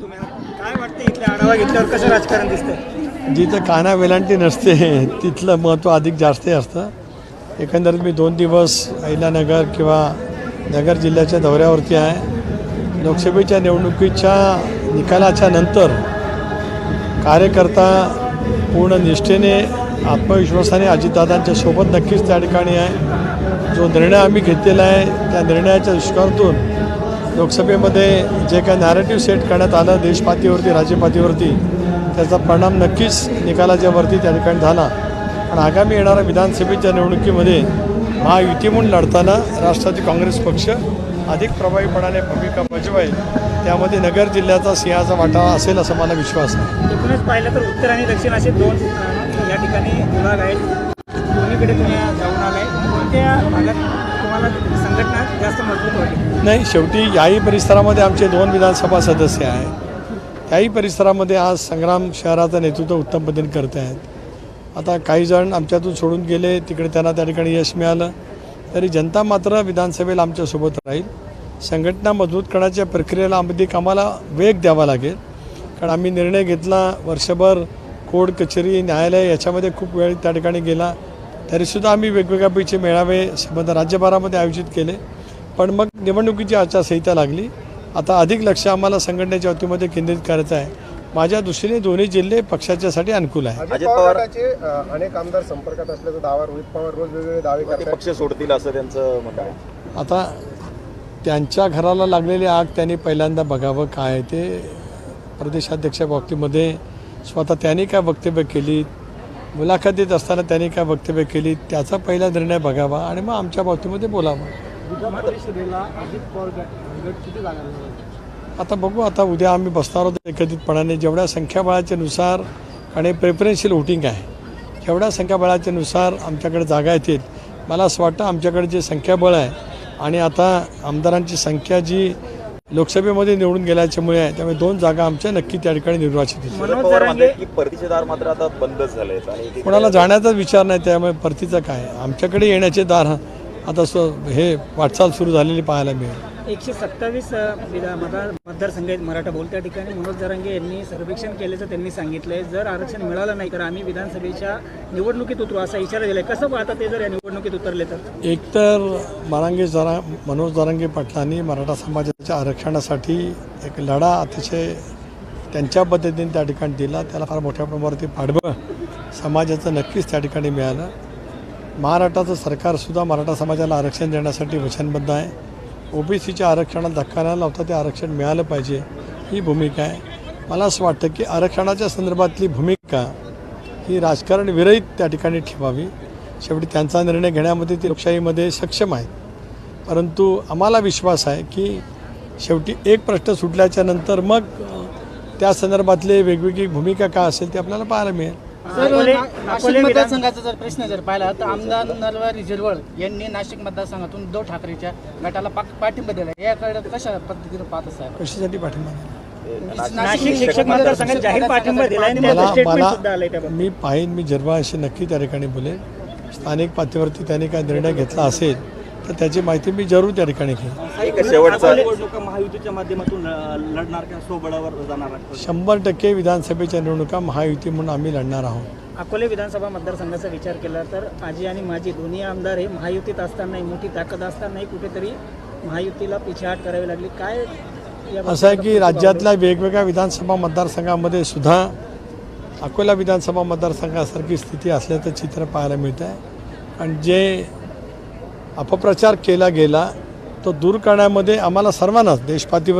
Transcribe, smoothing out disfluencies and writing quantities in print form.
तुम्ही काय वाटतं इथले आढावा घेतल्यावर कसं राजकारण दिसतंय? जिथं काना वेलांटी नसते तिथलं महत्त्व अधिक जास्त असतं. एकंदरीत मी 2 दिवस अहिल्यानगर किंवा नगर जिल्ह्याच्या दौऱ्यावरती आहे. लोकसभेच्या निवडणुकीच्या निकालाच्या नंतर कार्यकर्ता पूर्ण निष्ठेने आत्मविश्वासाने अजितदादांच्या सोबत नक्कीच त्या ठिकाणी आहे. जो निर्णय आम्ही घेतलेला आहे त्या निर्णयाच्या दृष्टिकोनातून लोकसभेमध्ये जे काय नॅरेटिव्ह सेट करण्यात आलं देशपातळीवरती राज्यपातळीवरती त्याचा परिणाम नक्कीच निकालाच्यावरती त्या ठिकाणी झाला. पण आगामी येणाऱ्या विधानसभेच्या निवडणुकीमध्ये महायुती म्हणून लढताना राष्ट्रवादी काँग्रेस पक्ष अधिक प्रभावीपणाने भूमिका बजवेल. त्यामध्ये नगर जिल्ह्याचा सिंहाचा वाटा असेल असं मला विश्वास आहे. एकूणच पाहिलं तर उत्तर आणि दक्षिण असे 2 या ठिकाणी विभाग आहेत. दोन्हीकडे तुम्ही जाऊन आलाय. कोणत्या भागात तुम्हाला संघटना जास्त मजबूत वाटली? नाही, शेवटी याही परिसरामध्ये आमचे 2 विधानसभा सदस्य आहेत. त्याही परिसरामध्ये आज संग्राम शहराचं नेतृत्व उत्तम पद्धतीने करत आहेत. आता काही जण आमच्यातून सोडून गेले, तिकडे त्यांना त्या ठिकाणी यश मिळालं, तरी जनता मात्र विधानसभेला आमच्यासोबत राहील. संघटना मजबूत करण्याच्या प्रक्रियेला आम्हाला वेग द्यावा लागेल. कारण आम्ही निर्णय घेतला, वर्षभर कोर्ट कचेरी न्यायालय याच्यामध्ये खूप वेळ त्या ठिकाणी गेला, तरीसुद्धा आम्ही वेगवेगळ्या पैसे मेळावे संबंध राज्यभरामध्ये आयोजित केले. पण मग निवडणुकीची आचारसंहिता लागली. आता अधिक लक्ष आम्हाला संघटनेच्या वतीमध्ये केंद्रित करायचं आहे. माझ्या दृष्टीने दोन्ही जिल्हे पक्षाच्यासाठी अनुकूल आहे. अजित पवार अनेक आमदार संपर्कात असल्याचा दावा रोहित पवार रोज वेगवेगळे दावे करतात. पक्ष सोडतील असं त्यांचं मत आहे. आता त्यांच्या घराला लागलेली आग त्यांनी पहिल्यांदा बघावं काय ते. प्रदेशाध्यक्षा बाबतीमध्ये स्वतः त्यांनी काय वक्तव्य केली, मुलाखतीत असताना त्यांनी काय वक्तव्य केली त्याचा पहिला निर्णय बघावा आणि मग आमच्या बाबतीमध्ये बोलावं. आता बघू. आता उद्या आम्ही बसणार आहोत एकत्रितपणाने. जेवढ्या संख्याबळाच्या नुसार आणि प्रेफरन्शियल वोटिंग आहे, जेवढ्या संख्याबळाच्या नुसार आमच्याकडे जागा येतील. मला असं वाटतं आमच्याकडे जे संख्याबळ आहे आणि आता आमदारांची संख्या जी लोकसभेमध्ये निवडून गेल्याच्यामुळे आहे, त्यामुळे 2 जागा आमच्या नक्की त्या ठिकाणी निर्वाचित होतील. परतीचे दार मात्र आता बंदच झाले आणि कोणाला जाण्याचाच विचार नाही, त्यामुळे परतीचं काय. आमच्याकडे येण्याचे दार आता हे वाटचाल सुरू झालेली पाहायला मिळेल. 127 मतदारसंघ आहेत मराठा बोल. त्या ठिकाणी मनोज जरांगे यांनी सर्वेक्षण केल्याचं त्यांनी सांगितलंय. जर आरक्षण मिळालं नाही तर आम्ही विधानसभेच्या निवडणुकीत उतरू असा इशारा दिलाय. कसं पाहता ते जर या निवडणुकीत उतरले तर? एकतर मनोज जरांगे पाटलांनी मराठा समाजाच्या आरक्षणासाठी एक लढा अतिशय त्यांच्या पद्धतीने त्या ठिकाणी दिला. त्याला फार मोठ्या प्रमाणावरती पाठबळ समाजाचं नक्कीच त्या ठिकाणी मिळालं. महाराष्ट्राचं सरकारसुद्धा मराठा समाजाला आरक्षण देण्यासाठी वचनबद्ध आहे. ओबीसीच्या आरक्षणाला धक्का न लावता ते आरक्षण मिळालं पाहिजे ही भूमिका आहे. मला असं वाटतं की आरक्षणाच्या संदर्भातली भूमिका ही राजकारण विरहित त्या ठिकाणी ठेवावी. शेवटी त्यांचा निर्णय घेण्यामध्ये ते लोकशाहीमध्ये सक्षम आहेत. परंतु आम्हाला विश्वास आहे की शेवटी एक प्रश्न सुटल्याच्या नंतर मग त्या संदर्भातले वेगवेगळी भूमिका काय असेल ते आपल्याला पाहायला मिळेल. नाशिक मतदारसंघाचा जर प्रश्न जर पाहिला तर आमदार नरवारी झिरवळ यांनी नाशिक मतदारसंघातून उद्धव ठाकरेच्या गटाला पाठिंबा दिला. याकडे कशा पद्धतीने पाहत असाल? कशासाठी पाठिंबा? नाशिक शिक्षक मतदारसंघात जाहीर पाठिंबा दिला. मी पाहीन, मी झिरवळशी नक्की त्या ठिकाणी बोलेन. स्थानिक पातळीवरती त्यांनी काय निर्णय घेतला असेल तर त्याची माहिती मी जरूर त्या ठिकाणी घेईन. महायुतीच्या माध्यमातून लढणार का स्वबळावर जाणार? 100% विधानसभेच्या निवडणुका महायुती म्हणून आम्ही लढणार आहोत. अकोले विधानसभा मतदारसंघाचा विचार केला तर आजी आणि माजी दोन्ही आमदार हे महायुतीत असतानाही मोठी ताकद असतानाही कुठेतरी महायुतीला पिछेहाट करावी लागली. काय असं आहे की राज्यातल्या वेगवेगळ्या विधानसभा मतदारसंघामध्ये सुद्धा अकोला विधानसभा मतदारसंघासारखी स्थिती असल्याचं चित्र पाहायला मिळतं आहे. आणि जे अपप्रचार केला गेला तो दूर करण्यामध्ये आम्हाला सर्वांनाच देशपातळीवर